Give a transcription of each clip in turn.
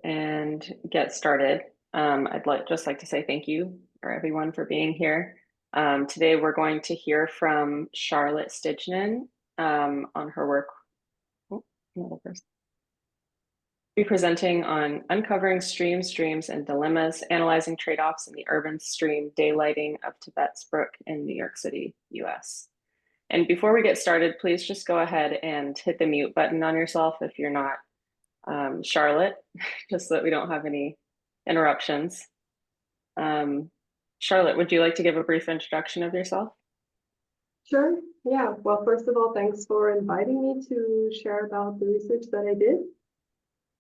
and get started. I'd like to say thank you for everyone for being here. Today we're going to hear from Charlotte Stijnen on her work. Oh, another person. Be presenting on uncovering streams, and dilemmas, analyzing trade-offs in the urban stream daylighting of Tibbets Brook in New York City, US. And before we get started, please just go ahead and hit the mute button on yourself if you're not Charlotte, just so that we don't have any interruptions. Charlotte, would you like to give a brief introduction of yourself? Sure. Yeah. Well, first of all, thanks for inviting me to share about the research that I did.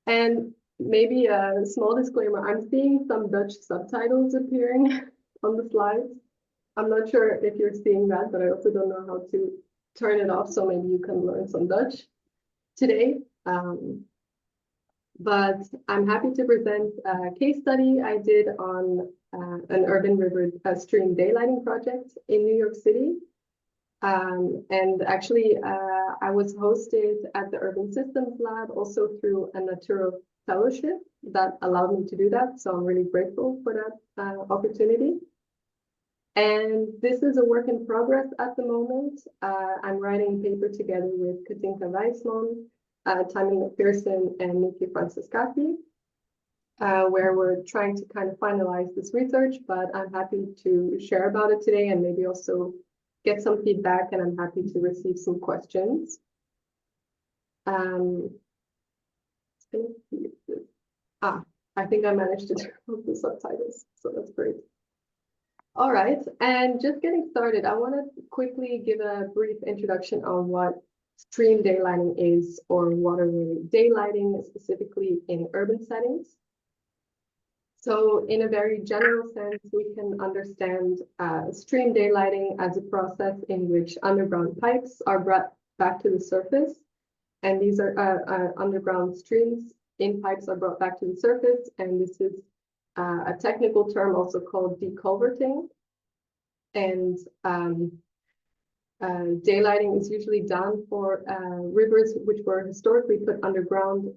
And maybe a small disclaimer, I'm seeing some Dutch subtitles appearing on the slides. I'm not sure if you're seeing that, but I also don't know how to turn it off, so maybe you can learn some Dutch today. But I'm happy to present a case study I did on an urban river stream daylighting project in New York City. And actually, I was hosted at the Urban Systems Lab also through a NATURA fellowship that allowed me to do that. So I'm really grateful for that opportunity. And this is a work in progress at the moment. I'm writing a paper together with Katinka Wijsman, Tammy McPherson, and Nikki Francescati, where we're trying to kind of finalize this research, but I'm happy to share about it today and maybe also get some feedback, and I'm happy to receive some questions. I think I managed to turn off the subtitles, so that's great. All right, and just getting started, I want to quickly give a brief introduction on what stream daylighting is, or waterway daylighting, specifically in urban settings. So in a very general sense, we can understand stream daylighting as a process in which underground pipes are brought back to the surface. And these are underground streams in pipes are brought back to the surface. And this is a technical term also called deculverting. And daylighting is usually done for rivers which were historically put underground,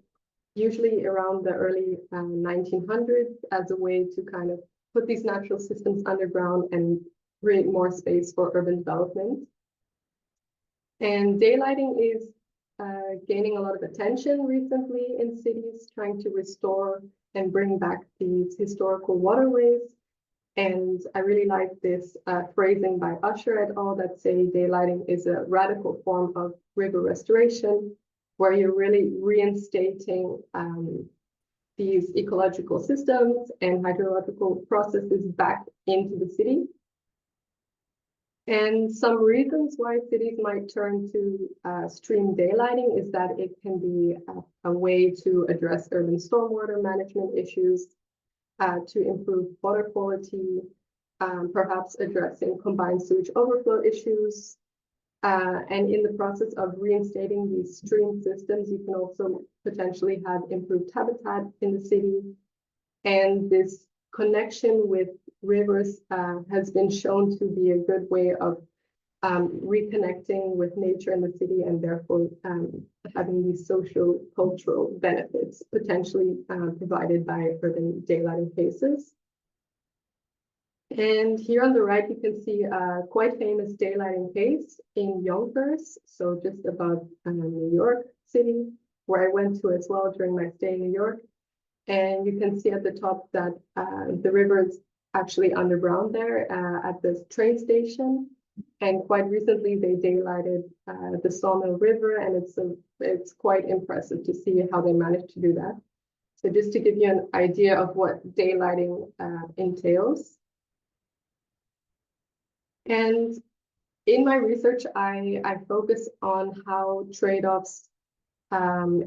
usually around the early 1900s, as a way to kind of put these natural systems underground and create more space for urban development. And daylighting is gaining a lot of attention recently in cities, trying to restore and bring back these historical waterways. And I really like this phrasing by Usher et al. That say daylighting is a radical form of river restoration, where you're really reinstating these ecological systems and hydrological processes back into the city. And some reasons why cities might turn to stream daylighting is that it can be a way to address urban stormwater management issues, to improve water quality, perhaps addressing combined sewage overflow issues. And in the process of reinstating these stream systems, you can also potentially have improved habitat in the city. And this connection with rivers has been shown to be a good way of reconnecting with nature in the city, and therefore having these social cultural benefits potentially provided by urban daylighting cases. And here on the right, you can see a quite famous daylighting case in Yonkers, so just above New York City, where I went to as well during my stay in New York. And you can see at the top that the river is actually underground there at the train station. And quite recently, they daylighted the Sawmill River, and it's quite impressive to see how they managed to do that. So just to give you an idea of what daylighting entails. And in my research, I focus on how trade-offs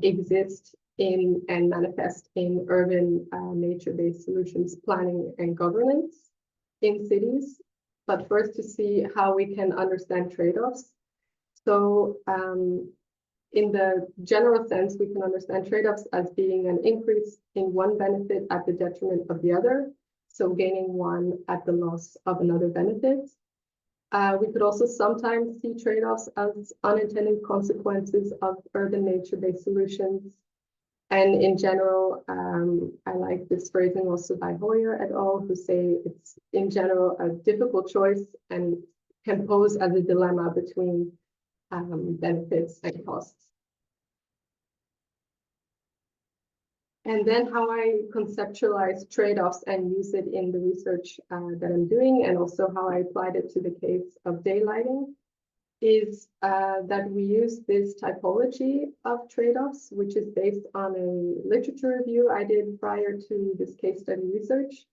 exist in and manifest in urban nature-based solutions planning and governance in cities. But first, to see how we can understand trade-offs. So in the general sense, we can understand trade-offs as being an increase in one benefit at the detriment of the other. So gaining one at the loss of another benefit. We could also sometimes see trade-offs as unintended consequences of urban nature-based solutions. And in general, I like this phrasing also by Hoyer et al., who say it's in general a difficult choice and can pose as a dilemma between benefits and costs. And then how I conceptualize trade-offs and use it in the research that I'm doing, and also how I applied it to the case of daylighting, is that we use this typology of trade-offs, which is based on a literature review I did prior to this case study research,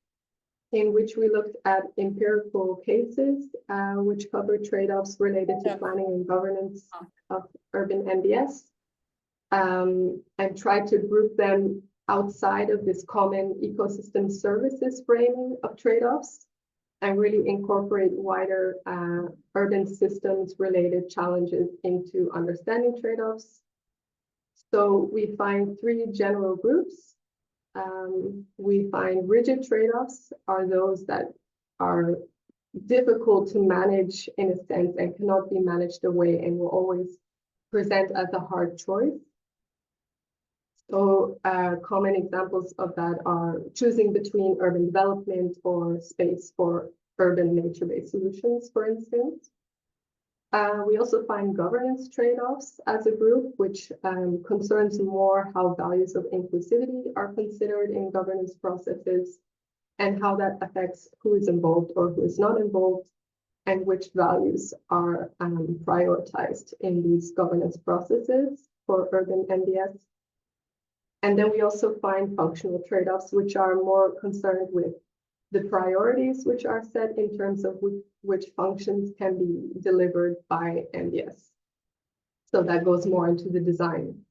in which we looked at empirical cases which cover trade-offs related to planning and governance of urban NDS, and tried to group them outside of this common ecosystem services framing of trade-offs, and really incorporate wider urban systems related challenges into understanding trade-offs. So we find three general groups. We find rigid trade-offs are those that are difficult to manage in a sense and cannot be managed away and will always present as a hard choice. So common examples of that are choosing between urban development or space for urban nature-based solutions, for instance. We also find governance trade-offs as a group, which concerns more how values of inclusivity are considered in governance processes and how that affects who is involved or who is not involved, and which values are prioritized in these governance processes for urban NDS. And then we also find functional trade-offs, which are more concerned with the priorities which are set in terms of which functions can be delivered by NDS. So that goes more into the design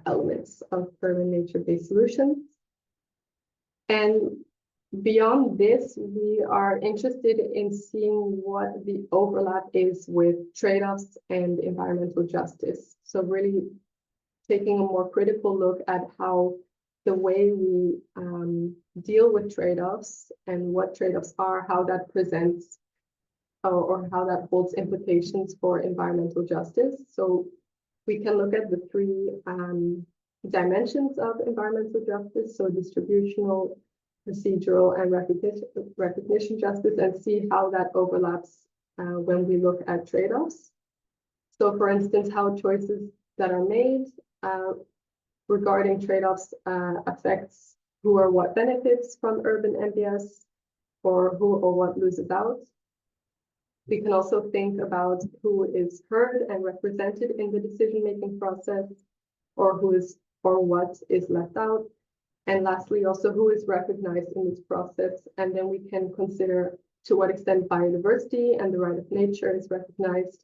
elements of urban nature-based solutions. And beyond this, we are interested in seeing what the overlap is with trade-offs and environmental justice. So really taking a more critical look at how the way we deal with trade-offs and what trade-offs are, how that presents or how that holds implications for environmental justice. So we can look at the three dimensions of environmental justice, so distributional, procedural, and recognition justice, and see how that overlaps when we look at trade-offs. So for instance, how choices that are made regarding trade-offs affects who or what benefits from urban NDS, or who or what loses out. We can also think about who is heard and represented in the decision-making process, or who is or what is left out. And lastly, also who is recognized in this process. And then we can consider to what extent biodiversity and the right of nature is recognized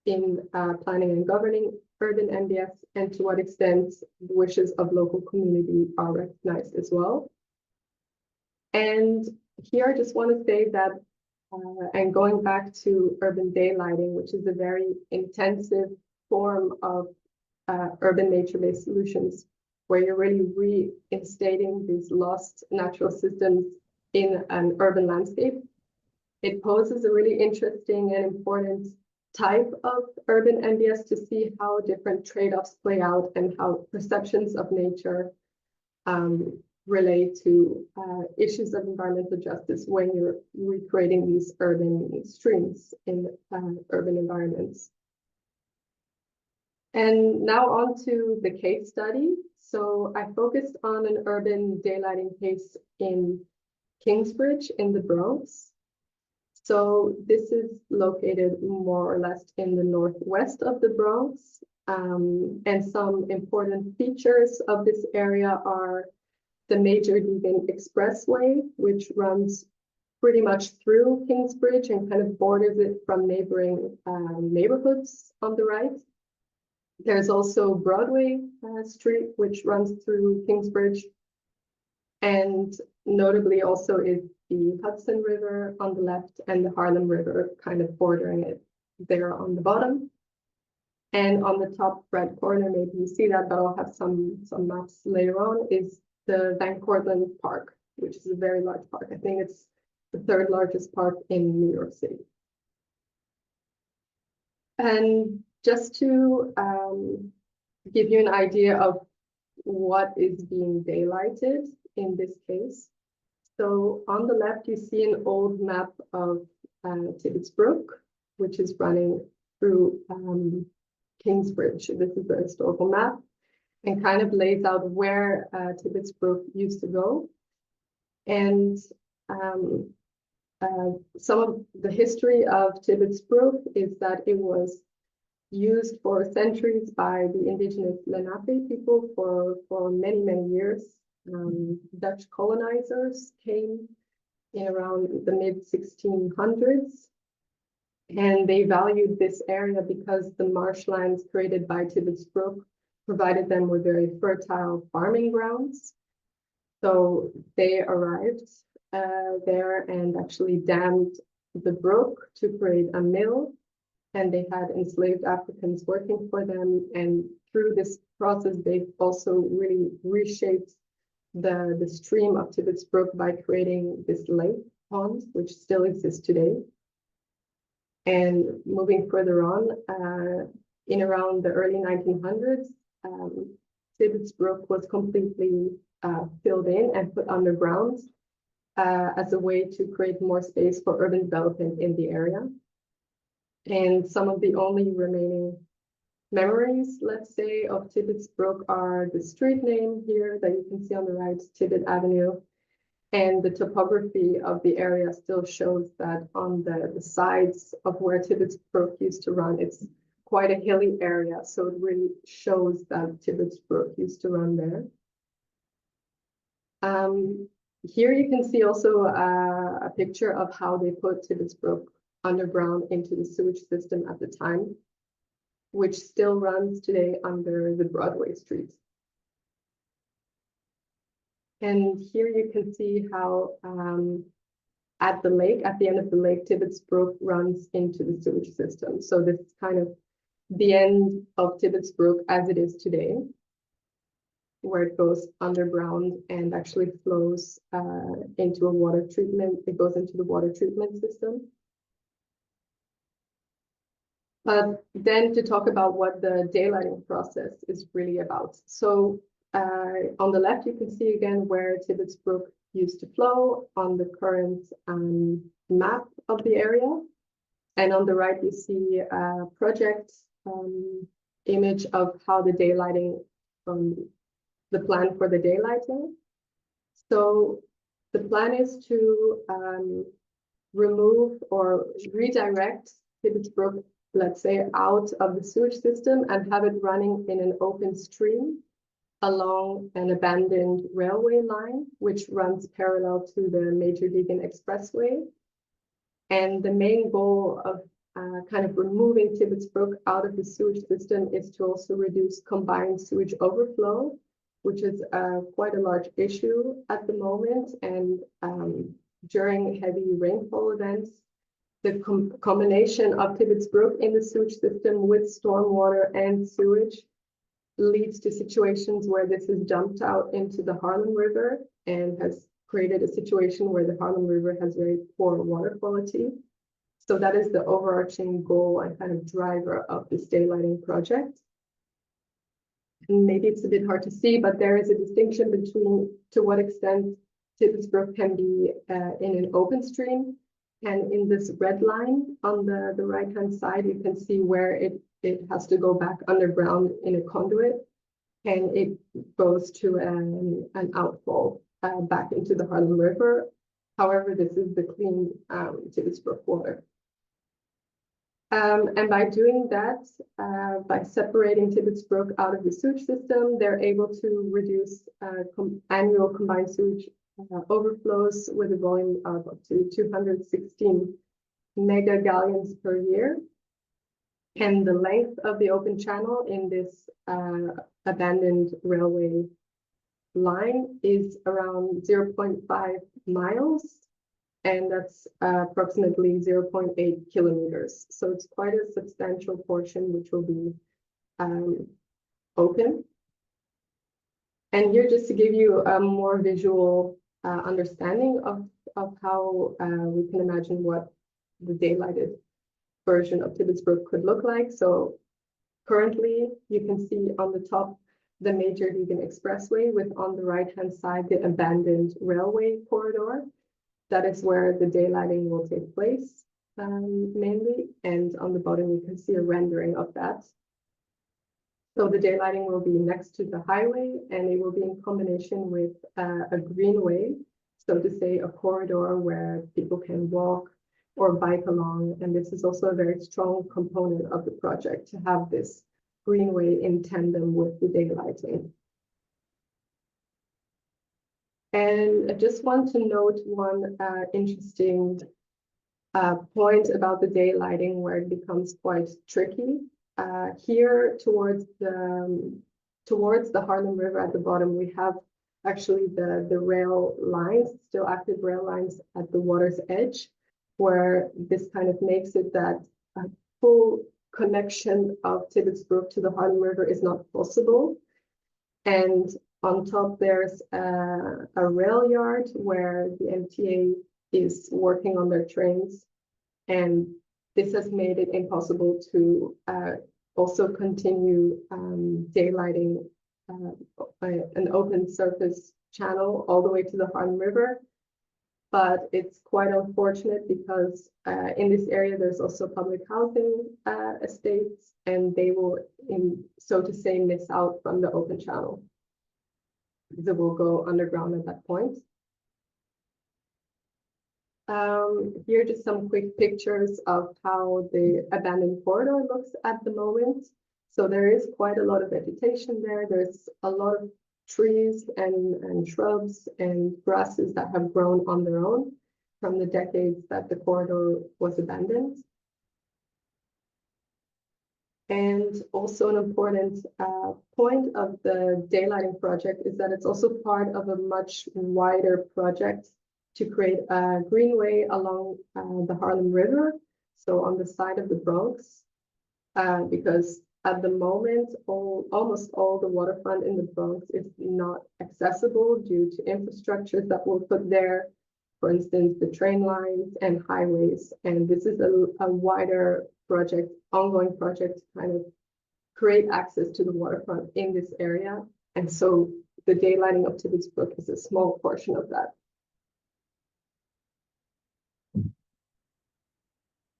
in planning and governing urban NDS, and to what extent the wishes of local community are recognized as well. And here I just want to say that, and going back to urban daylighting, which is a very intensive form of urban nature-based solutions, where you're really reinstating these lost natural systems in an urban landscape, it poses a really interesting and important type of urban NDS to see how different trade-offs play out and how perceptions of nature relate to issues of environmental justice when you're recreating these urban streams in urban environments. And now on to the case study. So I focused on an urban daylighting case in Kingsbridge in the Bronx. So this is located more or less in the northwest of the Bronx. And some important features of this area are the Major Deegan Expressway, which runs pretty much through Kingsbridge and kind of borders it from neighboring neighborhoods on the right. There's also Broadway Street, which runs through Kingsbridge. And notably also is the Hudson River on the left and the Harlem River kind of bordering it there on the bottom. And on the top right corner, maybe you see that, but I'll have some maps later on, is the Van Cortlandt Park, which is a very large park. I think it's the third largest park in New York City. And just to give you an idea of what is being daylighted in this case. So on the left, you see an old map of Tibbets Brook, which is running through Kingsbridge. This is the historical map and kind of lays out where Tibbets Brook used to go. And some of the history of Tibbets Brook is that it was used for centuries by the indigenous Lenape people for many, many years. Dutch colonizers came in around the mid-1600s, and they valued this area because the marshlands created by Tibbets Brook provided them with very fertile farming grounds. So they arrived there and actually dammed the brook to create a mill, and they had enslaved Africans working for them. And through this process, they've also really reshaped the stream of Tibbets Brook by creating this lake pond, which still exists today. And moving further on, in around the early 1900s, Tibbets Brook was completely filled in and put underground as a way to create more space for urban development in the area. And some of the only remaining memories, let's say, of Tibbets Brook are the street name here that you can see on the right, Tibbet Avenue. And the topography of the area still shows that on the sides of where Tibbets Brook used to run, it's quite a hilly area. So it really shows that Tibbets Brook used to run there. Here you can see also a picture of how they put Tibbets Brook underground into the sewage system at the time, which still runs today under the Broadway Street. And here you can see how at the lake, at the end of the lake, Tibbets Brook runs into the sewage system. So this is kind of the end of Tibbets Brook as it is today, where it goes underground and actually flows into a water treatment. It goes into the water treatment system. But then to talk about what the daylighting process is really about. So on the left, you can see again where Tibbets Brook used to flow on the current map of the area. And on the right, you see a project image of how the daylighting, the plan for the daylighting. So the plan is to remove or redirect Tibbets Brook, let's say, out of the sewage system and have it running in an open stream along an abandoned railway line, which runs parallel to the Major Deegan Expressway. And the main goal of kind of removing Tibbets Brook out of the sewage system is to also reduce combined sewage overflow, which is quite a large issue at the moment. And during heavy rainfall events, the combination of Tibbets Brook in the sewage system with stormwater and sewage leads to situations where this is dumped out into the Harlem River and has created a situation where the Harlem River has very poor water quality. So that is the overarching goal and kind of driver of this daylighting project. And maybe it's a bit hard to see, but there is a distinction between to what extent Tibbets Brook can be in an open stream. And in this red line on the right-hand side, you can see where it has to go back underground in a conduit, and it goes to an outfall back into the Harlem River. However, this is the clean Tibbets Brook water. And by doing that, by separating Tibbets Brook out of the sewage system, they're able to reduce annual combined sewage overflows with a volume of up to 216 megagallons per year. And the length of the open channel in this abandoned railway line is around 0.5 miles, and that's approximately 0.8 kilometers. So it's quite a substantial portion which will be open. And here, just to give you a more visual understanding of how we can imagine what the daylighted version of Tibbets Brook could look like. So currently, you can see on the top the major Vegan Expressway, with on the right-hand side the abandoned railway corridor. That is where the daylighting will take place mainly, and on the bottom you can see a rendering of that. So the daylighting will be next to the highway, and it will be in combination with a greenway, so to say a corridor where people can walk or bike along. And this is also a very strong component of the project, to have this greenway in tandem with the daylighting. And I just want to note one interesting point about the daylighting where it becomes quite tricky. Here towards the Harlem River at the bottom, we have actually the rail lines, still active rail lines at the water's edge, where this kind of makes it that a full connection of Tibbets Brook to the Harlem River is not possible. And on top, there's a rail yard where the MTA is working on their trains, and this has made it impossible to also continue daylighting an open surface channel all the way to the Harlem River. But it's quite unfortunate because in this area there's also public housing estates, and they will, so to say, miss out from the open channel. They will go underground at that point. Here are just some quick pictures of how the abandoned corridor looks at the moment. So there is quite a lot of vegetation there. There's a lot of trees and shrubs and grasses that have grown on their own from the decades that the corridor was abandoned. And also an important point of the daylighting project is that it's also part of a much wider project to create a greenway along the Harlem River, so on the side of the Bronx, because at the moment, almost all the waterfront in the Bronx is not accessible due to infrastructures that were put there, for instance, the train lines and highways. And this is a wider project, ongoing project, to kind of create access to the waterfront in this area. And so the daylighting of Tibbets Brook is a small portion of that.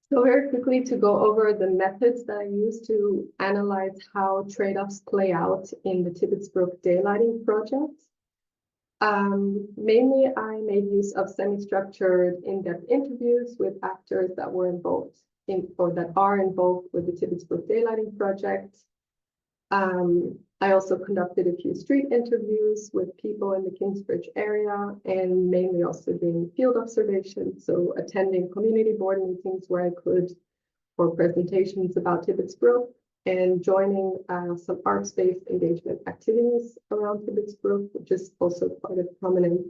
So very quickly, to go over the methods that I use to analyze how trade-offs play out in the Tibbets Brook daylighting project. Mainly, I made use of semi-structured in-depth interviews with actors that were involved in, or that are involved with the Tibbets Brook daylighting project. I also conducted a few street interviews with people in the Kingsbridge area, and mainly also doing field observations, so attending community board meetings where I could, for presentations about Tibbets Brook, and joining some arts-based engagement activities around Tibbets Brook, which is also quite a prominent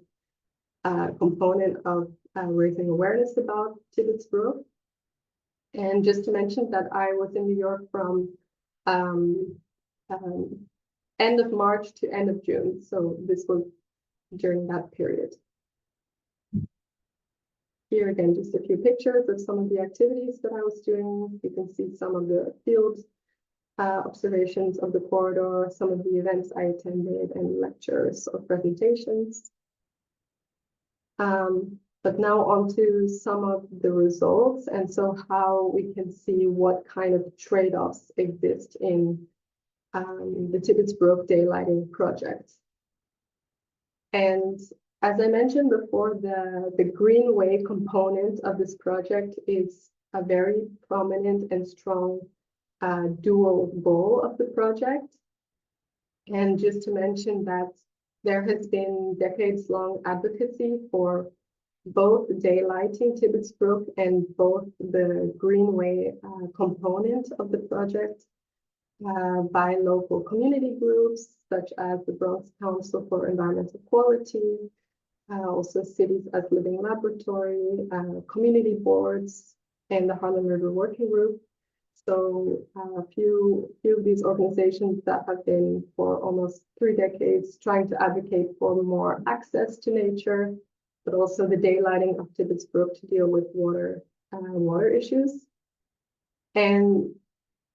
component of raising awareness about Tibbets Brook. And just to mention that I was in New York from end of March to end of June. So this was during that period. Here again, just a few pictures of some of the activities that I was doing. You can see some of the field observations of the corridor, some of the events I attended, and lectures or presentations. But now on to some of the results, and so how we can see what kind of trade-offs exist in the Tibbets Brook daylighting project. And as I mentioned before, the greenway component of this project is a very prominent and strong dual goal of the project. And just to mention that there has been decades-long advocacy for both daylighting Tibbets Brook and both the greenway component of the project by local community groups such as the Bronx Council for Environmental Quality, also cities as Living Laboratory, community boards, and the Harlem River Working Group. So a few of these organizations that have been for almost 3 decades trying to advocate for more access to nature, but also the daylighting of Tibbets Brook to deal with water issues. And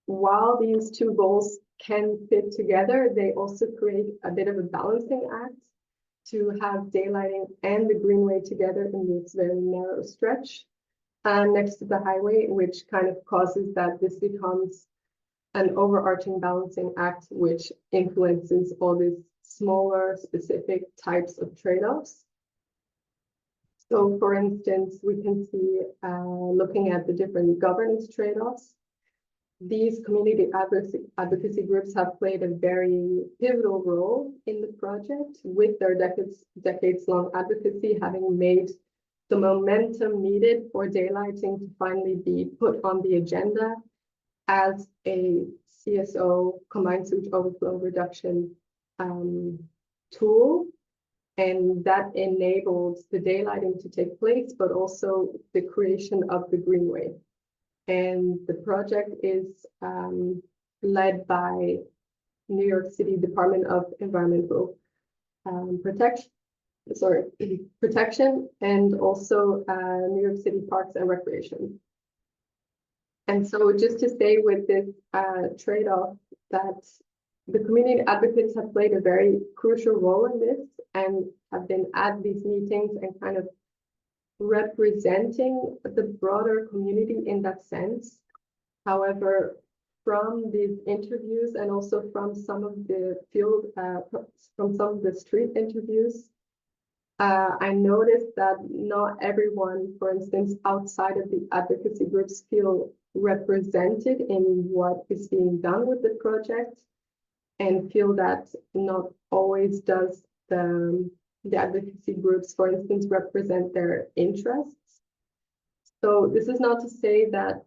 while these two goals can fit together, they also create a bit of a balancing act to have daylighting and the greenway together in this very narrow stretch next to the highway, which kind of causes that this becomes an overarching balancing act, which influences all these smaller specific types of trade-offs. So for instance, we can see looking at the different governance trade-offs, these community advocacy groups have played a very pivotal role in the project, with their decades-long advocacy having made the momentum needed for daylighting to finally be put on the agenda as a CSO, combined sewage overflow reduction tool. And that enabled the daylighting to take place, but also the creation of the greenway. And the project is led by New York City Department of Environmental Protection, and also New York City Parks and Recreation. And so just to say with this trade-off, that the community advocates have played a very crucial role in this and have been at these meetings and kind of representing the broader community in that sense. However, from these interviews and also from some of the field, from some of the street interviews, I noticed that not everyone, for instance, outside of the advocacy groups, feel represented in what is being done with the project, and feel that not always does the advocacy groups, for instance, represent their interests. So this is not to say that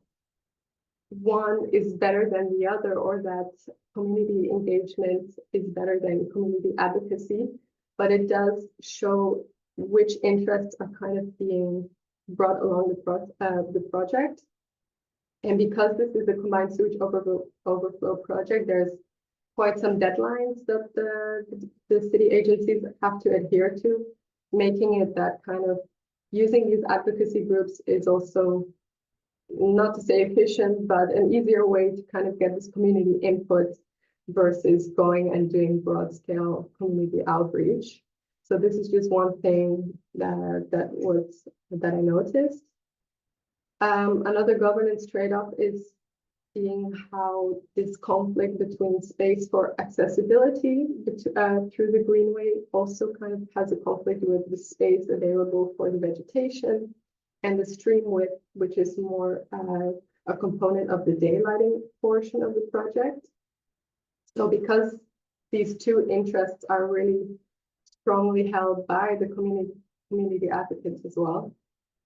one is better than the other, or that community engagement is better than community advocacy, but it does show which interests are kind of being brought along the project. And because this is a combined sewage overflow project, there's quite some deadlines that the city agencies have to adhere to, making it that kind of using these advocacy groups is also, not to say efficient, but an easier way to kind of get this community input versus going and doing broad scale community outreach. So this is just one thing that I noticed. Another governance trade-off is seeing how this conflict between space for accessibility through the greenway also kind of has a conflict with the space available for the vegetation, and the stream width, which is more a component of the daylighting portion of the project. So because these two interests are really strongly held by the community advocates as well,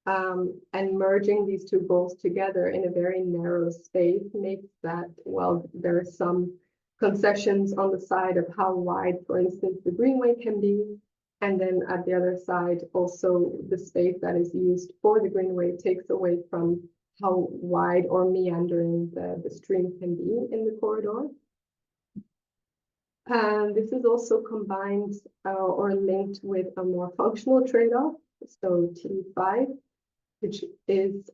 and merging these two goals together in a very narrow space makes that, well, there are some concessions on the side of how wide, for instance, the greenway can be. And then at the other side, also the space that is used for the greenway takes away from how wide or meandering the stream can be in the corridor. This is also combined or linked with a more functional trade-off, so T5, which is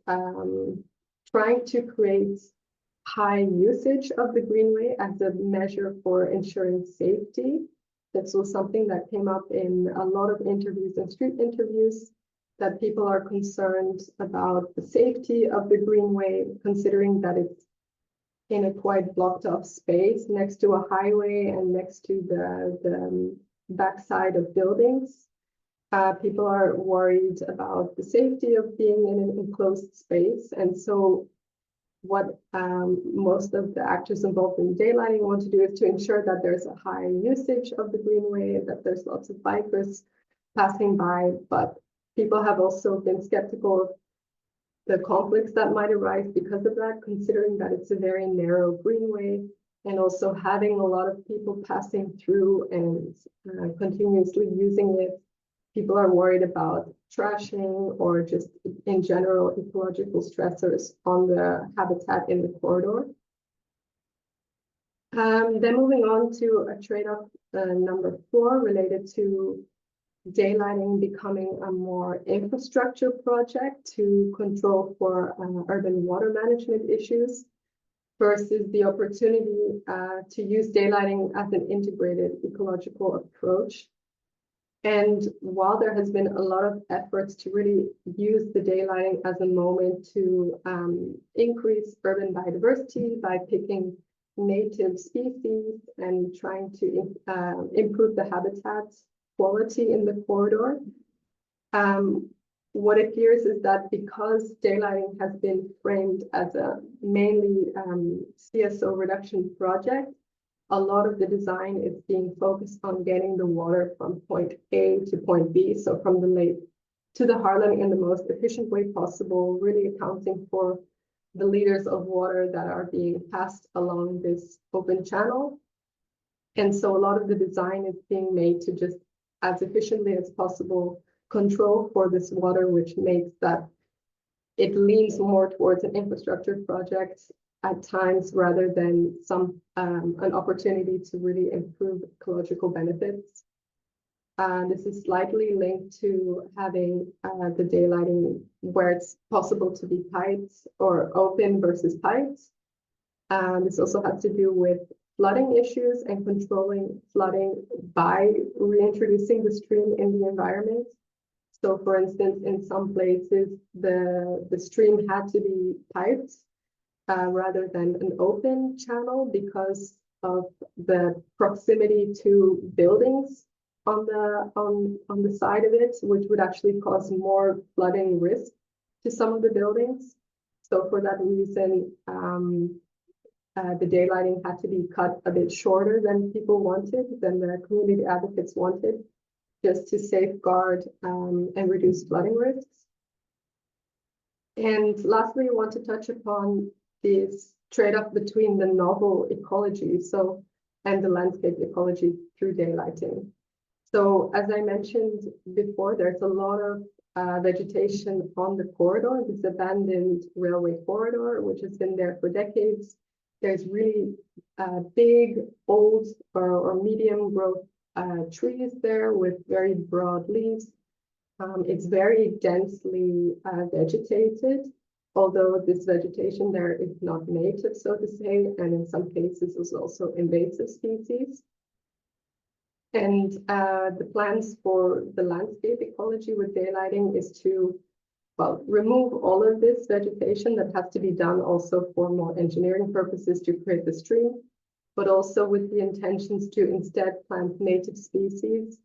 trying to create high usage of the greenway as a measure for ensuring safety. That's also something that came up in a lot of interviews and street interviews, that people are concerned about the safety of the greenway, considering that it's in a quite blocked off space next to a highway and next to the backside of buildings. People are worried about the safety of being in an enclosed space. And so what most of the actors involved in daylighting want to do is to ensure that there's a high usage of the greenway, that there's lots of bikers passing by. But people have also been skeptical of the conflicts that might arise because of that, considering that it's a very narrow greenway, and also having a lot of people passing through and continuously using it. People are worried about trashing or just in general ecological stressors on the habitat in the corridor. Then moving on to a trade-off number 4 related to daylighting becoming a more infrastructure project to control for urban water management issues. versus the opportunity to use daylighting as an integrated ecological approach. And while there has been a lot of efforts to really use the daylighting as a moment to increase urban biodiversity by picking native species and trying to improve the habitat quality in the corridor, what appears is that because daylighting has been framed as a mainly CSO reduction project, a lot of the design is being focused on getting the water from point A to point B, so from the lake to the Harlem in the most efficient way possible, really accounting for the liters of water that are being passed along this open channel. And so a lot of the design is being made to just as efficiently as possible control for this water, which makes that it leans more towards an infrastructure project at times rather than an opportunity to really improve ecological benefits. This is slightly linked to having the daylighting where it's possible to be piped or open versus piped. This also has to do with flooding issues and controlling flooding by reintroducing the stream in the environment. So for instance, in some places, the stream had to be piped rather than an open channel because of the proximity to buildings on the side of it, which would actually cause more flooding risk to some of the buildings. So for that reason, the daylighting had to be cut a bit shorter than people wanted, than the community advocates wanted, just to safeguard and reduce flooding risks. And lastly, I want to touch upon this trade-off between the novel ecology and the landscape ecology through daylighting. So as I mentioned before, there's a lot of vegetation on the corridor, this abandoned railway corridor, which has been there for decades. There's really big, old or medium growth trees there with very broad leaves. It's very densely vegetated, although this vegetation there is not native, so to say, and in some cases is also invasive species. And the plans for the landscape ecology with daylighting is to, well, remove all of this vegetation that has to be done also for more engineering purposes to create the stream, but also with the intentions to instead plant native species,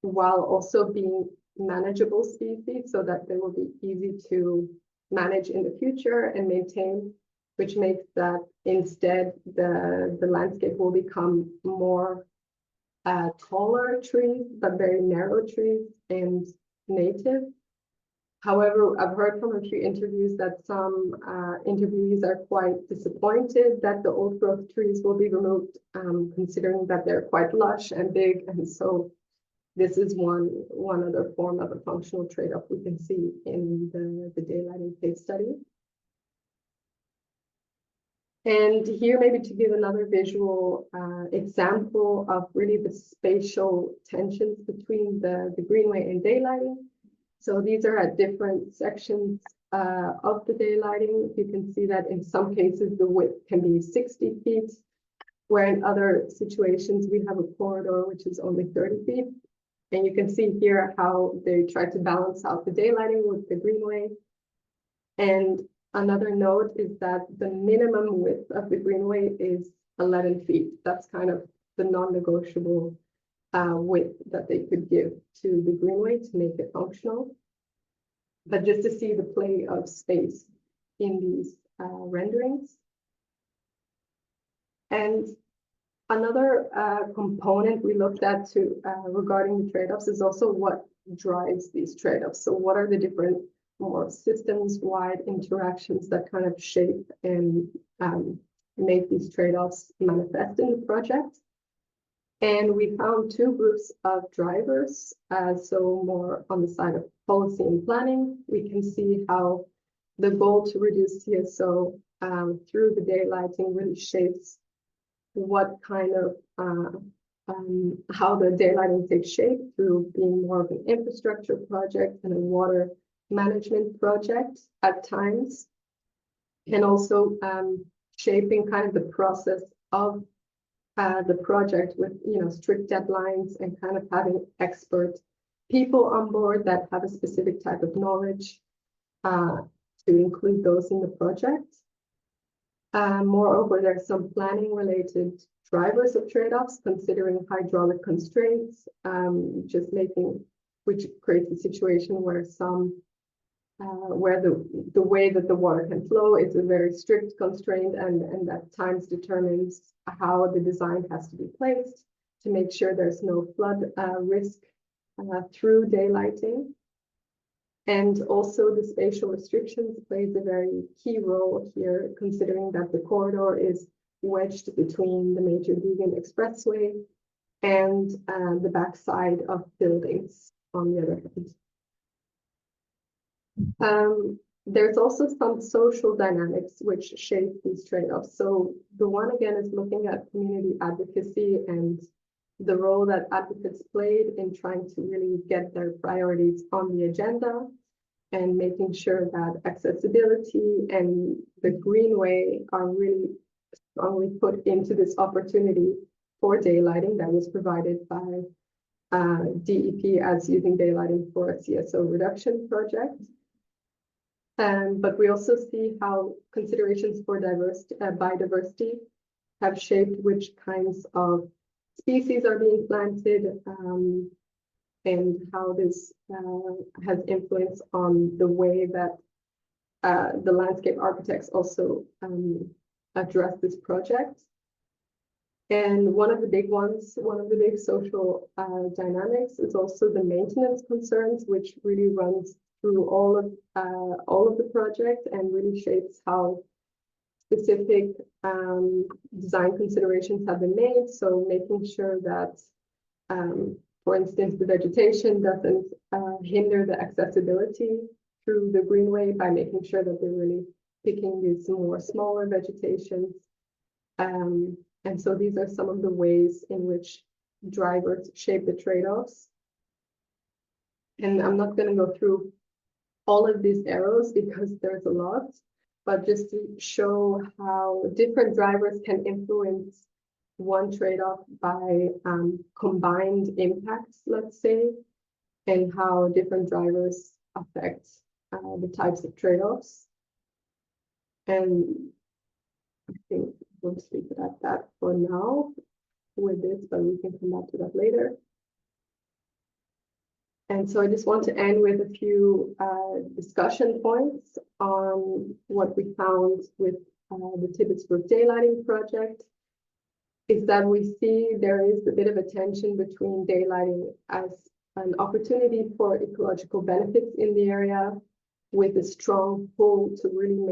while also being manageable species so that they will be easy to manage in the future and maintain, which makes that instead the landscape will become more taller trees, but very narrow trees and native. However, I've heard from a few interviews that some interviewees are quite disappointed that the old growth trees will be removed, considering that they're quite lush and big. And so this is one other form of a functional trade-off we can see in the daylighting case study. And here, maybe to give another visual example of really the spatial tensions between the greenway and daylighting. So these are at different sections of the daylighting. You can see that in some cases, the width can be 60 feet, where in other situations, we have a corridor which is only 30 feet. And you can see here how they try to balance out the daylighting with the greenway. And another note is that the minimum width of the greenway is 11 feet. That's kind of the non-negotiable width that they could give to the greenway to make it functional. But just to see the play of space in these renderings. And another component we looked at regarding the trade-offs is also what drives these trade-offs. So what are the different more systems-wide interactions that kind of shape and make these trade-offs manifest in the project? And we found two groups of drivers. So more on the side of policy and planning, we can see how the goal to reduce CSO through the daylighting really shapes what kind of how the daylighting takes shape through being more of an infrastructure project and a water management project at times. and also shaping kind of the process of the project with, you know, strict deadlines and kind of having expert people on board that have a specific type of knowledge to include those in the project. Moreover, there's some planning related drivers of trade-offs, considering hydraulic constraints, which creates a situation where where the way that the water can flow is a very strict constraint, and at times determines how the design has to be placed to make sure there's no flood risk through daylighting. And also the spatial restrictions plays a very key role here, considering that the corridor is wedged between the major vegan expressway and the backside of buildings on the other hand. There's also some social dynamics which shape these trade-offs. So the one again is looking at community advocacy and the role that advocates played in trying to really get their priorities on the agenda and making sure that accessibility and the greenway are really strongly put into this opportunity for daylighting that was provided by DEP as using daylighting for a CSO reduction project. But we also see how considerations for biodiversity have shaped which kinds of species are being planted, and how this has influence on the way that the landscape architects also address this project. And one of the big social dynamics is also the maintenance concerns, which really runs through all of the project and really shapes how specific design considerations have been made. So making sure that, for instance, the vegetation doesn't hinder the accessibility through the greenway by making sure that they're really picking these more smaller vegetations. And so these are some of the ways in which drivers shape the trade-offs. And I'm not going to go through all of these arrows because there's a lot, but just to show how different drivers can influence one trade-off by combined impacts, let's say, and how different drivers affect the types of trade-offs. And I think we'll just leave it at that for now with this, but we can come back to that later. And so I just want to end with a few discussion points on what we found with the Tibbets Brook daylighting project, is that we see there is a bit of a tension between daylighting as an opportunity for ecological benefits in the area, with a strong pull to really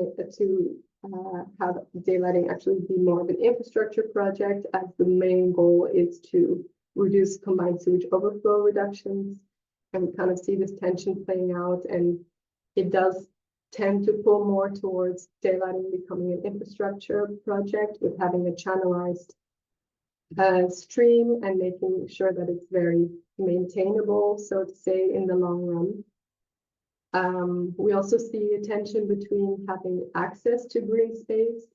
have daylighting actually be more of an infrastructure project, as the main goal is to reduce combined sewage overflow reductions. And we kind of see this tension playing out, and it does tend to pull more towards daylighting becoming an infrastructure project with having a channelized stream and making sure that it's very maintainable, so to say, in the long run. We also see a tension between having access to green space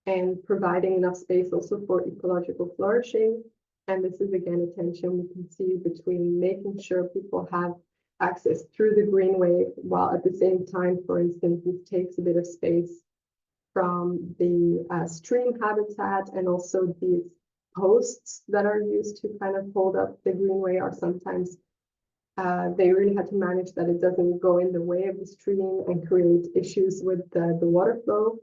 and providing enough space also for ecological flourishing. And this is again a tension we can see between making sure people have access through the greenway, while at the same time, for instance, it takes a bit of space from the stream habitat, and also these posts that are used to kind of hold up the greenway are sometimes they really had to manage that it doesn't go in the way of the stream and create issues with the water flow.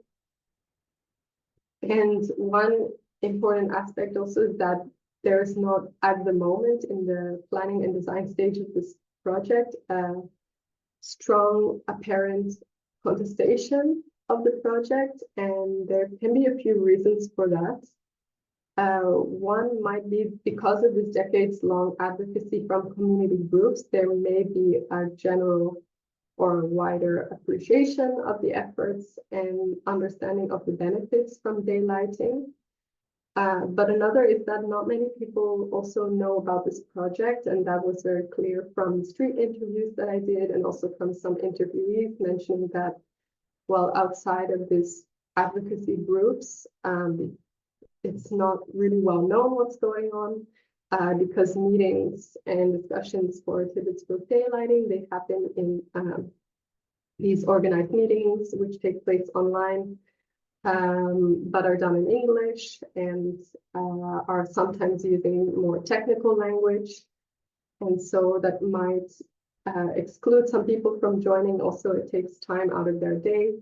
And one important aspect also is that there is not, at the moment in the planning and design stage of this project, a strong apparent contestation of the project, and there can be a few reasons for that. One might be because of this decades-long advocacy from community groups, there may be a general or wider appreciation of the efforts and understanding of the benefits from daylighting. But another is that not many people also know about this project, and that was very clear from street interviews that I did, and also from some interviewees mentioning that, well, outside of this advocacy groups. It's not really well known what's going on because meetings and discussions for Tibbets Brook daylighting, they happen in these organized meetings, which take place online, but are done in English and are sometimes using more technical language. And so that might exclude some people from joining. Also, it takes time out of their day.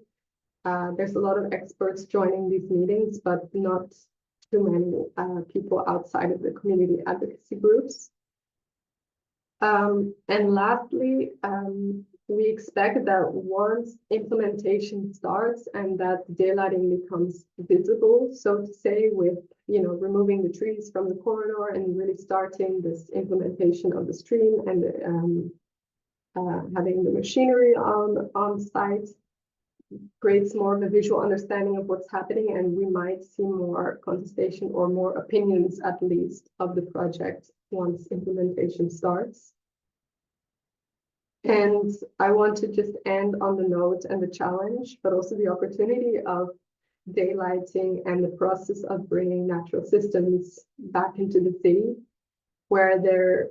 There's a lot of experts joining these meetings, but not too many people outside of the community advocacy groups. And lastly, we expect that once implementation starts and that daylighting becomes visible, so to say, with removing the trees from the corridor and really starting this implementation of the stream and having the machinery on site, creates more of a visual understanding of what's happening, and we might see more contestation or more opinions, at least, of the project once implementation starts. And I want to just end on the note and the challenge, but also the opportunity of daylighting and the process of bringing natural systems back into the city, where there's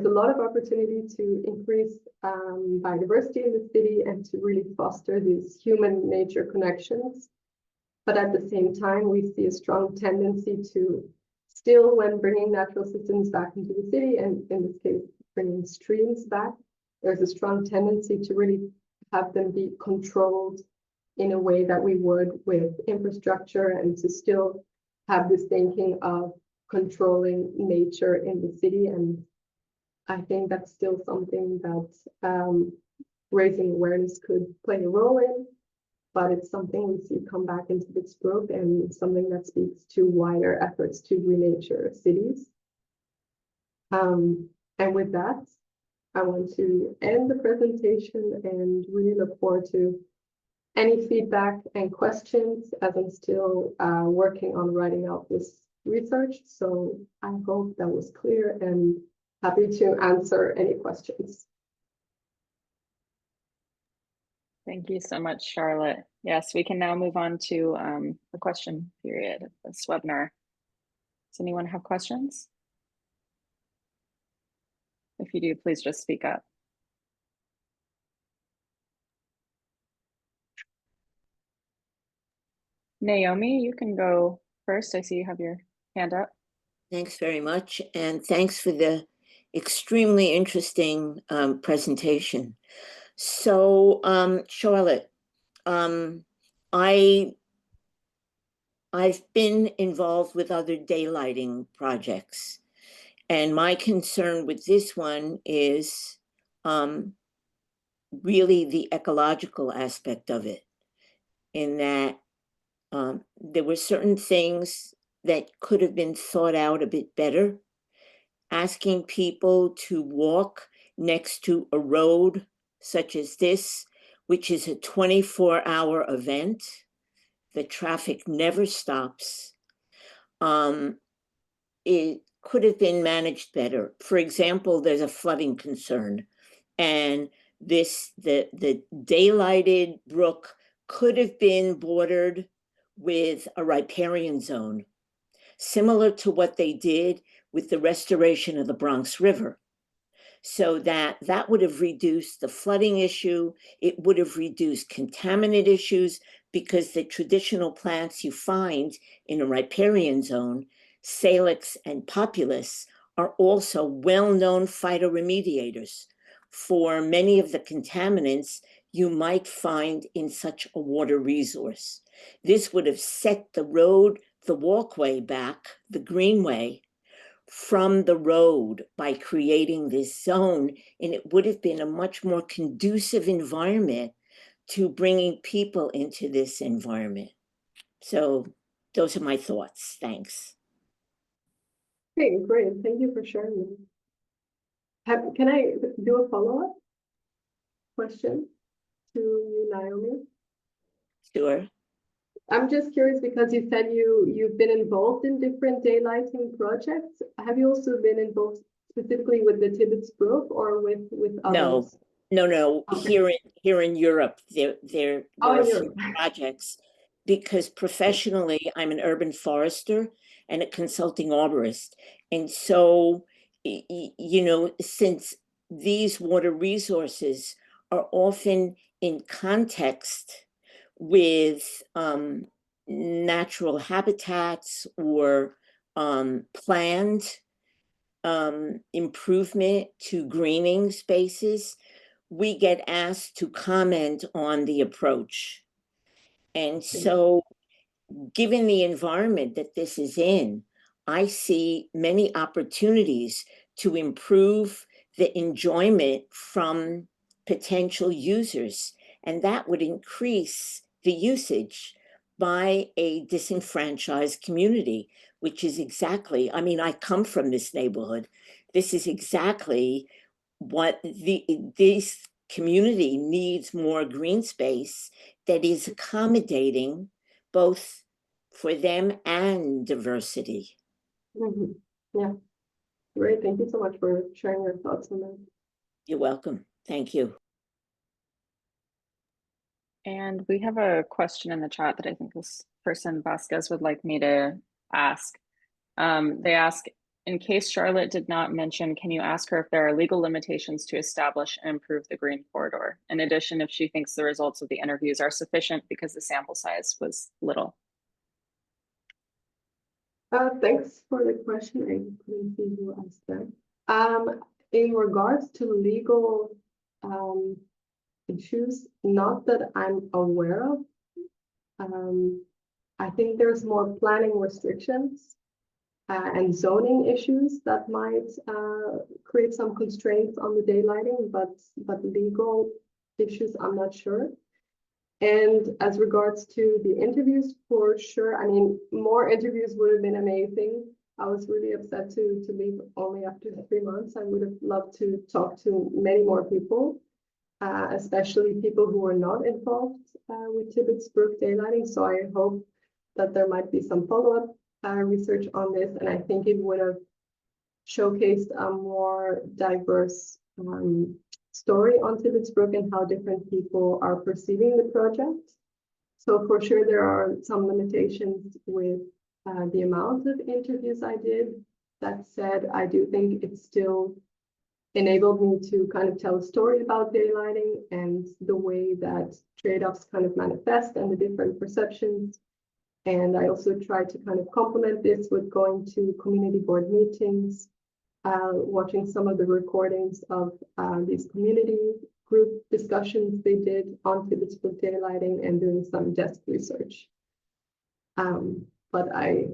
a lot of opportunity to increase biodiversity in the city and to really foster these human-nature connections. But at the same time, we see a strong tendency to still, when bringing natural systems back into the city, and in this case, bringing streams back, there's a strong tendency to really have them be controlled in a way that we would with infrastructure, and to still have this thinking of controlling nature in the city. And I think that's still something that raising awareness could play a role in, but it's something we see come back into Tibbets Brook, and something that speaks to wider efforts to renature cities. And with that, I want to end the presentation and really look forward to any feedback and questions, as I'm still working on writing out this research. So I hope that was clear, and happy to answer any questions. Thank you so much, Charlotte. Yes, we can now move on to the question period of this webinar. Does anyone have questions? If you do, please just speak up. Naomi, you can go first. I see you have your hand up. Thanks very much. And thanks for the extremely interesting presentation. So, Charlotte, I've been involved with other daylighting projects, and my concern with this one is really the ecological aspect of it, in that there were certain things that could have been thought out a bit better. Asking people to walk next to a road such as this, which is a 24-hour event, the traffic never stops. It could have been managed better. For example, there's a flooding concern, and the daylighted brook could have been bordered with a riparian zone, similar to what they did with the restoration of the Bronx River. So that would have reduced the flooding issue. It would have reduced contaminant issues, because the traditional plants you find in a riparian zone, salix and populus, are also well-known phytoremediators for many of the contaminants you might find in such a water resource. This would have set the road, the walkway back, the greenway, from the road by creating this zone, and it would have been a much more conducive environment to bringing people into this environment. So those are my thoughts. Thanks. Okay, great. Thank you for sharing. Can I do a follow-up question to you, Naomi? Sure. I'm just curious, because you said you've been involved in different daylighting projects. Have you also been involved specifically with the Tibbets Brook, or with others? No. Okay. Here in Europe, there were a few projects because professionally, I'm an urban forester and a consulting arborist. And so, you know, since these water resources are often in context with natural habitats or planned improvement to greening spaces, we get asked to comment on the approach. And so, given the environment that this is in, I see many opportunities to improve the enjoyment from potential users, and that would increase the usage by a disenfranchised community, which is exactly, I mean, I come from this neighborhood. This is exactly what this community needs: more green space that is accommodating both for them and diversity. Yeah, great. Thank you so much for sharing your thoughts on that. You're welcome. Thank you. And we have a question in the chat that I think this person, Vasquez, would like me to ask. They ask, in case Charlotte did not mention, can you ask her if there are legal limitations to establish and improve the green corridor? In addition, if she thinks the results of the interviews are sufficient because the sample size was little. Thanks for the question. I couldn't see who asked that. In regards to legal issues, not that I'm aware of. I think there's more planning restrictions and zoning issues that might create some constraints on the daylighting, but legal issues, I'm not sure. And as regards to the interviews, for sure, I mean, more interviews would have been amazing. I was really upset to leave only after 3 months. I would have loved to talk to many more people, especially people who are not involved with Tibbets Brook daylighting. So I hope that there might be some follow-up research on this, and I think it would have showcased a more diverse story on Tibbets Brook and how different people are perceiving the project. So for sure, there are some limitations with the amount of interviews I did. That said, I do think it still enabled me to kind of tell a story about daylighting and the way that trade-offs kind of manifest and the different perceptions. And I also tried to kind of complement this with going to community board meetings, watching some of the recordings of these community group discussions they did on Tibbets Brook daylighting and doing some desk research. But I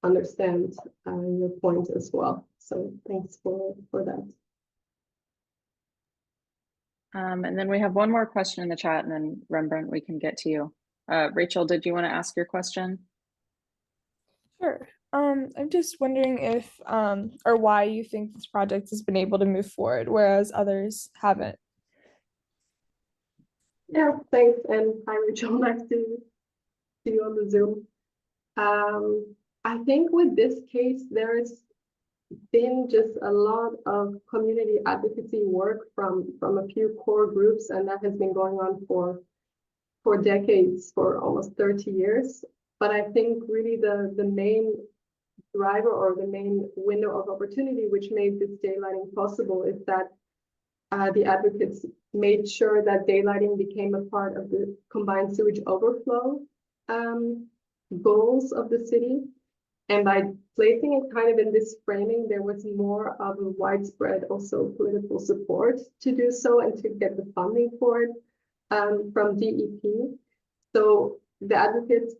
understand your point as well. So thanks for that. And then we have one more question in the chat, and then Rembrandt, we can get to you. Rachel, did you want to ask your question? Sure. I'm just wondering if or why you think this project has been able to move forward, whereas others haven't. Yeah, thanks. And hi, Rachel. Nice to see you on the Zoom. I think with this case, there's been just a lot of community advocacy work from a few core groups, and that has been going on for decades, for almost 30 years. But I think really the main driver or the main window of opportunity which made this daylighting possible is that the advocates made sure that daylighting became a part of the combined sewage overflow goals of the city. And by placing it kind of in this framing, there was more of a widespread also political support to do so and to get the funding for it from DEP. So the advocates,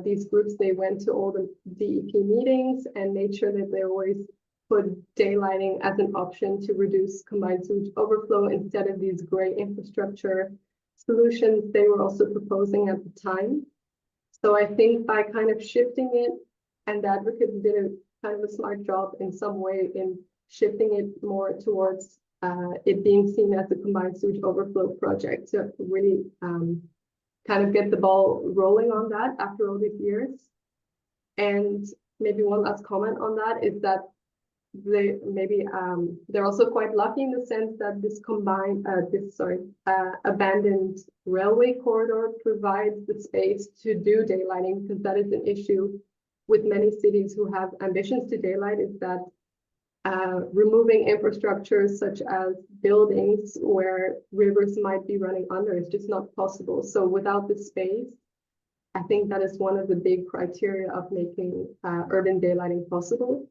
these groups, they went to all the DEP meetings and made sure that they always put daylighting as an option to reduce combined sewage overflow instead of these gray infrastructure solutions they were also proposing at the time. So I think by kind of shifting it, and the advocates did a kind of a smart job in some way in shifting it more towards it being seen as a combined sewage overflow project to really kind of get the ball rolling on that after all these years. And maybe one last comment on that is that they're also quite lucky in the sense that abandoned railway corridor provides the space to do daylighting, because that is an issue with many cities who have ambitions to daylight, is that removing infrastructure such as buildings where rivers might be running under is just not possible. So without the space, I think that is one of the big criteria of making urban daylighting possible.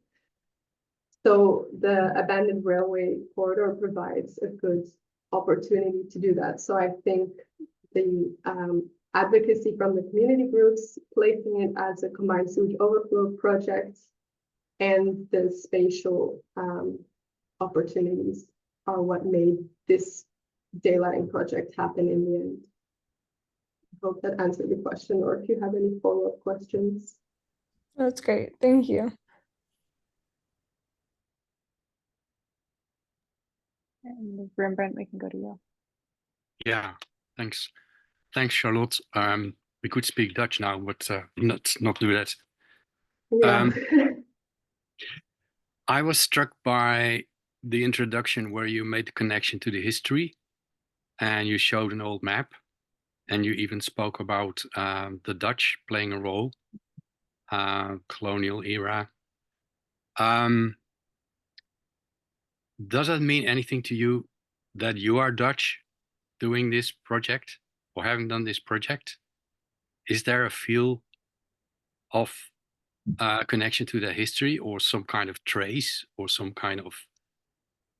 So the abandoned railway corridor provides a good opportunity to do that. So I think the advocacy from the community groups, placing it as a combined sewage overflow project, and the spatial opportunities are what made this daylighting project happen in the end. I hope that answered your question, or if you have any follow-up questions. That's great. Thank you. And Rembrandt, we can go to you. Yeah, thanks. Thanks, Charlotte. We could speak Dutch now, but let's not do that. Yeah. I was struck by the introduction where you made the connection to the history, and you showed an old map, and you even spoke about the Dutch playing a role, colonial era. Does that mean anything to you that you are Dutch doing this project or having done this project? Is there a feel of connection to the history, or some kind of trace, or some kind of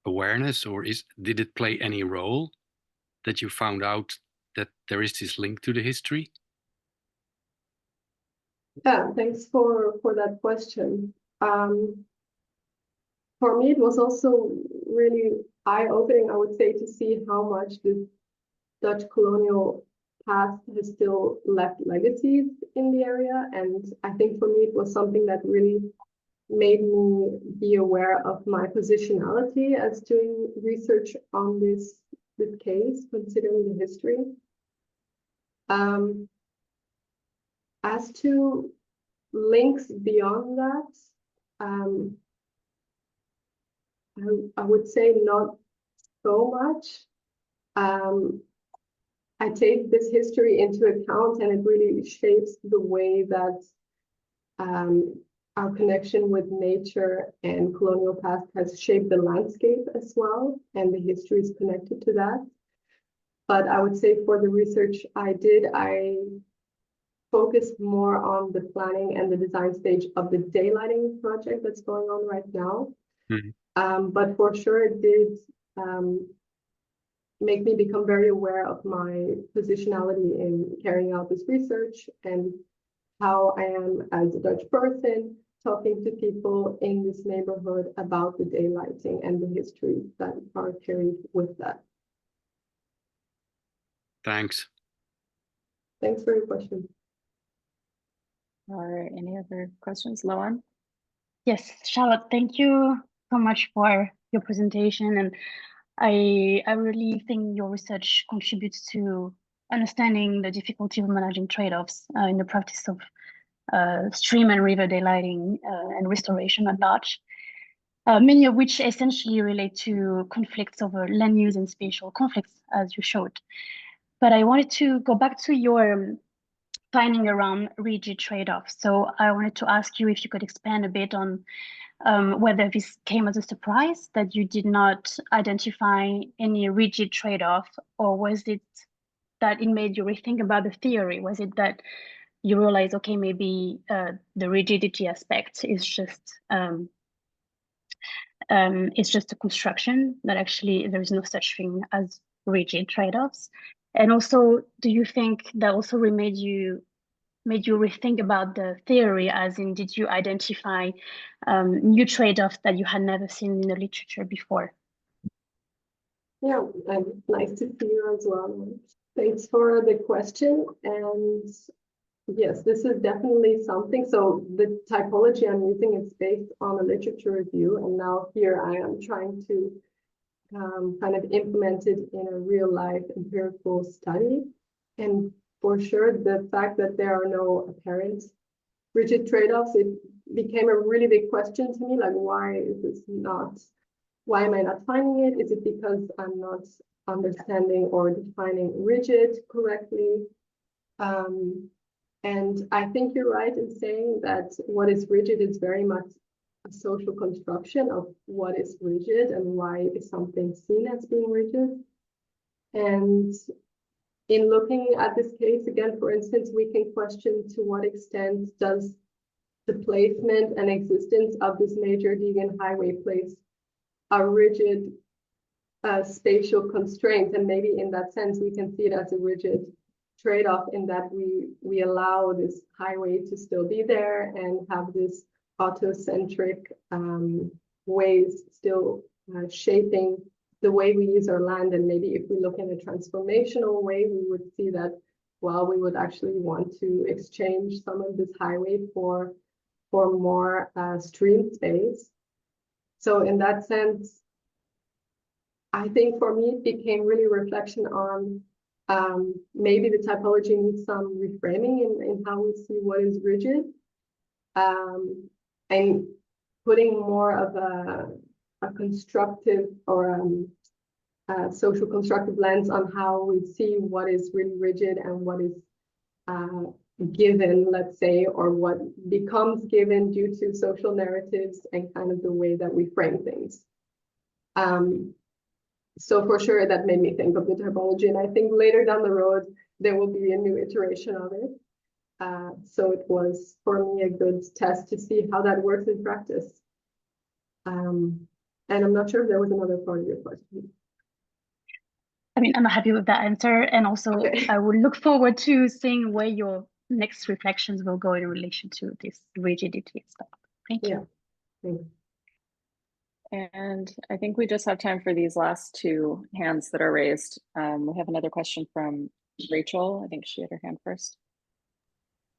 awareness, or did it play any role that you found out that there is this link to the history? Yeah, thanks for that question. For me, it was also really eye-opening, I would say, to see how much the Dutch colonial past has still left legacies in the area. And I think for me, it was something that really made me be aware of my positionality as doing research on this case, considering the history. As to links beyond that, I would say not so much. I take this history into account, and it really shapes the way that our connection with nature and colonial past has shaped the landscape as well, and the history is connected to that. But I would say for the research I did, I focused more on the planning and the design stage of the daylighting project that's going on right now. But for sure, it did make me become very aware of my positionality in carrying out this research, and how I am as a Dutch person talking to people in this neighborhood about the daylighting and the histories that are carried with that. Thanks. Thanks for your question. All right, any other questions, Loan? Yes, Charlotte, thank you so much for your presentation, and I really think your research contributes to understanding the difficulty of managing trade-offs in the practice of stream and river daylighting and restoration at large, many of which essentially relate to conflicts over land use and spatial conflicts, as you showed. But I wanted to go back to your finding around rigid trade-offs. So I wanted to ask you if you could expand a bit on whether this came as a surprise that you did not identify any rigid trade-off, or was it that it made you rethink about the theory? Was it that you realized, okay, maybe the rigidity aspect is just it's just a construction, that actually there is no such thing as rigid trade-offs? And also, do you think that also made you rethink about the theory, as in, did you identify new trade-offs that you had never seen in the literature before? Yeah, nice to see you as well. Thanks for the question. And yes, this is definitely something. So the typology I'm using is based on a literature review, and now here I am trying to kind of implement it in a real life empirical study. And for sure, the fact that there are no apparent rigid trade-offs, it became a really big question to me, like why am I not finding it? Is it because I'm not understanding or defining rigid correctly? And I think you're right in saying that what is rigid is very much a social construction of what is rigid and why is something seen as being rigid. And in looking at this case again, for instance, we can question to what extent does the placement and existence of this major Deegan highway place a rigid spatial constraint. And maybe in that sense, we can see it as a rigid trade-off in that we allow this highway to still be there and have this autocentric ways still shaping the way we use our land. And maybe if we look in a transformational way, we would see that, well, we would actually want to exchange some of this highway for more stream space. So in that sense, I think for me, it became really reflection on maybe the typology needs some reframing in how we see what is rigid, and putting more of a constructive or social constructive lens on how we see what is really rigid and what is given, let's say, or what becomes given due to social narratives and kind of the way that we frame things. So for sure, that made me think of the typology, and I think later down the road, there will be a new iteration of it. So it was, for me, a good test to see how that works in practice. And I'm not sure if there was another part of your question. I mean, I'm happy with that answer. And also, Okay. I will look forward to seeing where your next reflections will go in relation to this rigidity stuff. Thank you. Thanks. And I think we just have time for these last two hands that are raised. We have another question from Rachel. I think she had her hand first.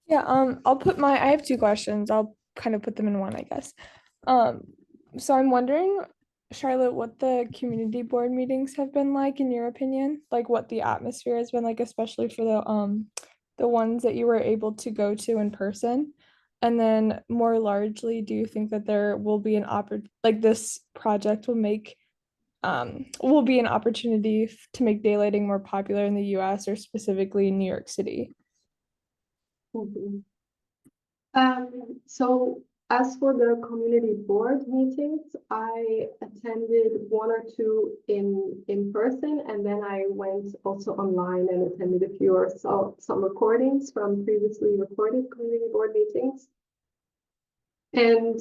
Yeah, I have two questions. I'll kind of put them in one, I guess. So I'm wondering, Charlotte, what the community board meetings have been like in your opinion? Like what the atmosphere has been like, especially for the ones that you were able to go to in person. And then more largely, do you think that there will be this project will be an opportunity to make daylighting more popular in the US or specifically in New York City? Mm-hmm. So as for the community board meetings, I attended one or two in person, and then I went also online and attended a few or so some recordings from previously recorded community board meetings. And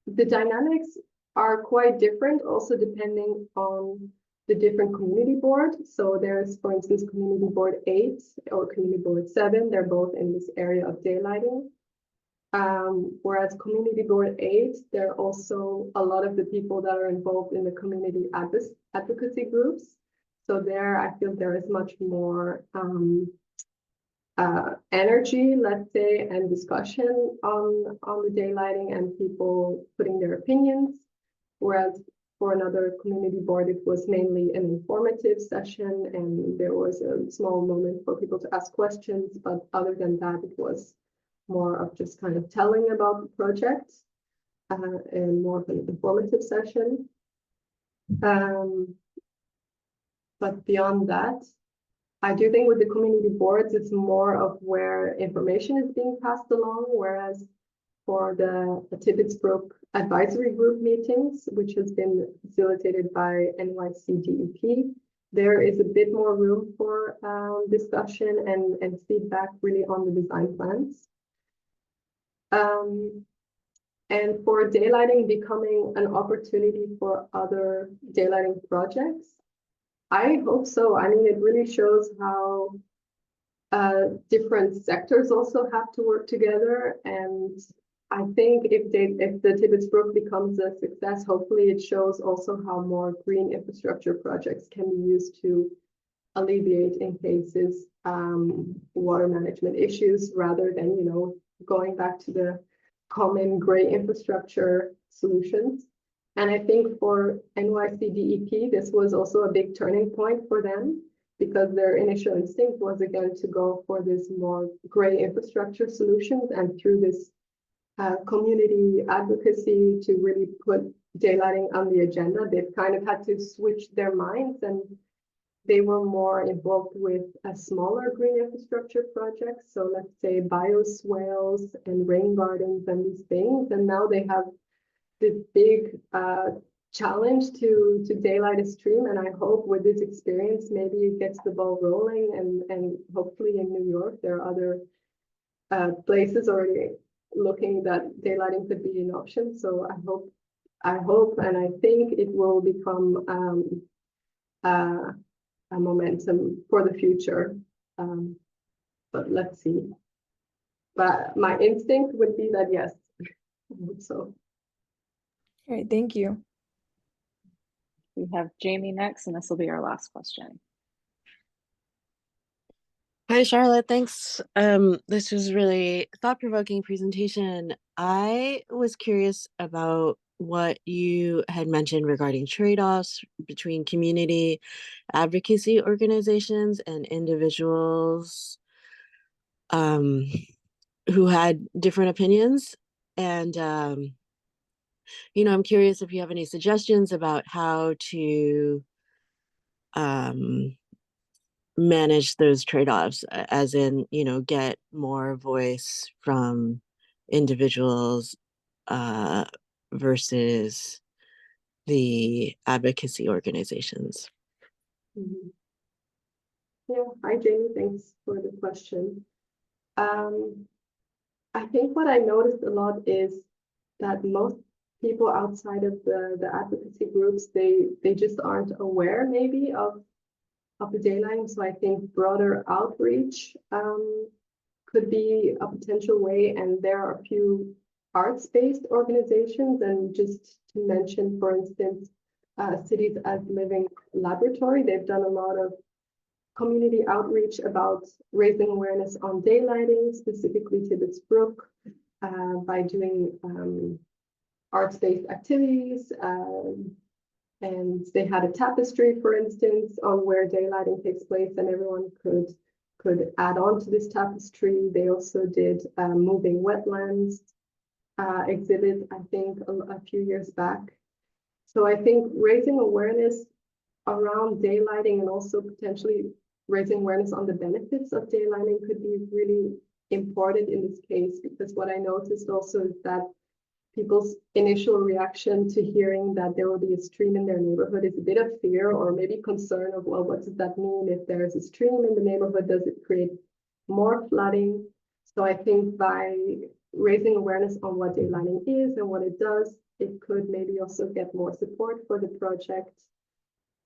the dynamics are quite different, also depending on the different community boards. So there's, for instance, Community Board 8 or Community Board 7. They're both in this area of daylighting. Whereas Community Board 8, there are also a lot of the people that are involved in the community advocacy groups. So there, I feel there is much more energy, let's say, and discussion on the daylighting and people putting their opinions. Whereas for another community board, it was mainly an informative session, and there was a small moment for people to ask questions. But other than that, it was more of just kind of telling about the project and more of an informative session. But beyond that, I do think with the community boards, it's more of where information is being passed along, whereas for the Tibbets Brook advisory group meetings, which has been facilitated by NYC DEP, there is a bit more room for discussion and feedback really on the design plans. And for daylighting becoming an opportunity for other daylighting projects, I hope so. I mean, it really shows how different sectors also have to work together. And I think if the Tibbets Brook becomes a success, hopefully it shows also how more green infrastructure projects can be used to alleviate in cases water management issues, rather than, you know, going back to the common gray infrastructure solutions. And I think for NYC DEP, this was also a big turning point for them, because their initial instinct was again to go for this more gray infrastructure solutions. And through this community advocacy to really put daylighting on the agenda. They've kind of had to switch their minds, and they were more involved with a smaller green infrastructure projects. So let's say bioswales and rain gardens and these things. And now they have this big challenge to daylight a stream. And I hope with this experience, maybe it gets the ball rolling, and hopefully in New York, there are other places already looking that daylighting could be an option. So I hope and I think it will become a momentum for the future. But let's see. But my instinct would be that yes. I hope so. All right, thank you. We have Jamie next, and this will be our last question. Hi, Charlotte. Thanks. This was really thought-provoking presentation. I was curious about what you had mentioned regarding trade-offs between community advocacy organizations and individuals who had different opinions. And, you know, I'm curious if you have any suggestions about how to manage those trade-offs, as in, you know, get more voice from individuals versus the advocacy organizations. Mm-hmm. Yeah, hi Jamie, thanks for the question. I think what I noticed a lot is that most people outside of the advocacy groups, they just aren't aware maybe of the daylighting. So I think broader outreach could be a potential way. And there are a few arts-based organizations, and just to mention, for instance, Cities as Living Laboratory, they've done a lot of community outreach about raising awareness on daylighting, specifically Tibbets Brook, by doing arts-based activities. And they had a tapestry, for instance, on where daylighting takes place, and everyone could add on to this tapestry. They also did a moving wetlands exhibit, I think, a few years back. So I think raising awareness around daylighting and also potentially raising awareness on the benefits of daylighting could be really important in this case, because what I noticed also is that people's initial reaction to hearing that there will be a stream in their neighborhood is a bit of fear, or maybe concern of, well, what does that mean? If there's a stream in the neighborhood, does it create more flooding? So I think by raising awareness on what daylighting is and what it does, it could maybe also get more support for the project.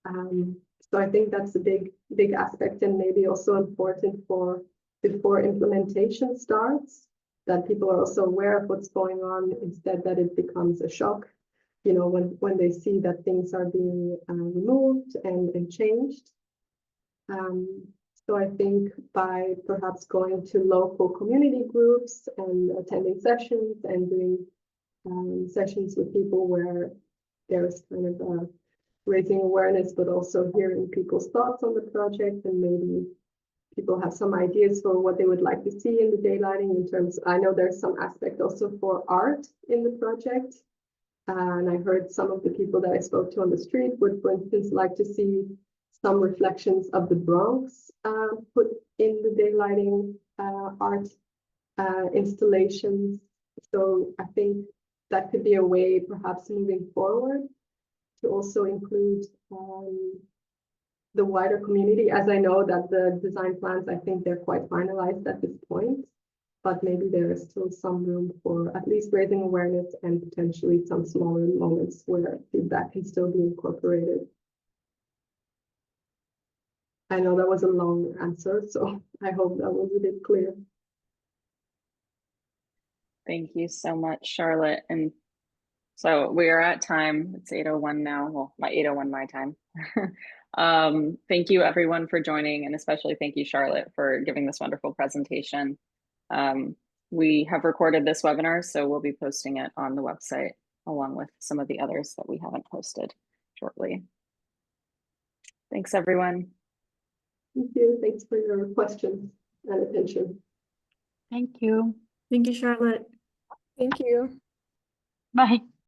So I think that's a big aspect, and maybe also important for before implementation starts, that people are also aware of what's going on, instead that it becomes a shock, you know, when they see that things are being removed and changed. So I think by perhaps going to local community groups and attending sessions and doing sessions with people where there's kind of raising awareness, but also hearing people's thoughts on the project, and maybe people have some ideas for what they would like to see in the daylighting in terms, I know there's some aspect also for art in the project. And I heard some of the people that I spoke to on the street would, for instance, like to see some reflections of the Bronx put in the daylighting art installations. So I think that could be a way, perhaps moving forward, to also include the wider community, as I know that the design plans, I think they're quite finalized at this point, but maybe there is still some room for at least raising awareness and potentially some smaller moments where feedback can still be incorporated. I know that was a long answer, so I hope that was a bit clear. Thank you so much, Charlotte. And so we are at time. It's 8:01 now. Well, my 8:01 my time. Thank you everyone for joining, and especially thank you, Charlotte, for giving this wonderful presentation. We have recorded this webinar, so we'll be posting it on the website along with some of the others that we haven't posted shortly. Thanks, everyone. Thank you. Thanks for your questions and attention. Thank you. Thank you, Charlotte. Thank you. Bye.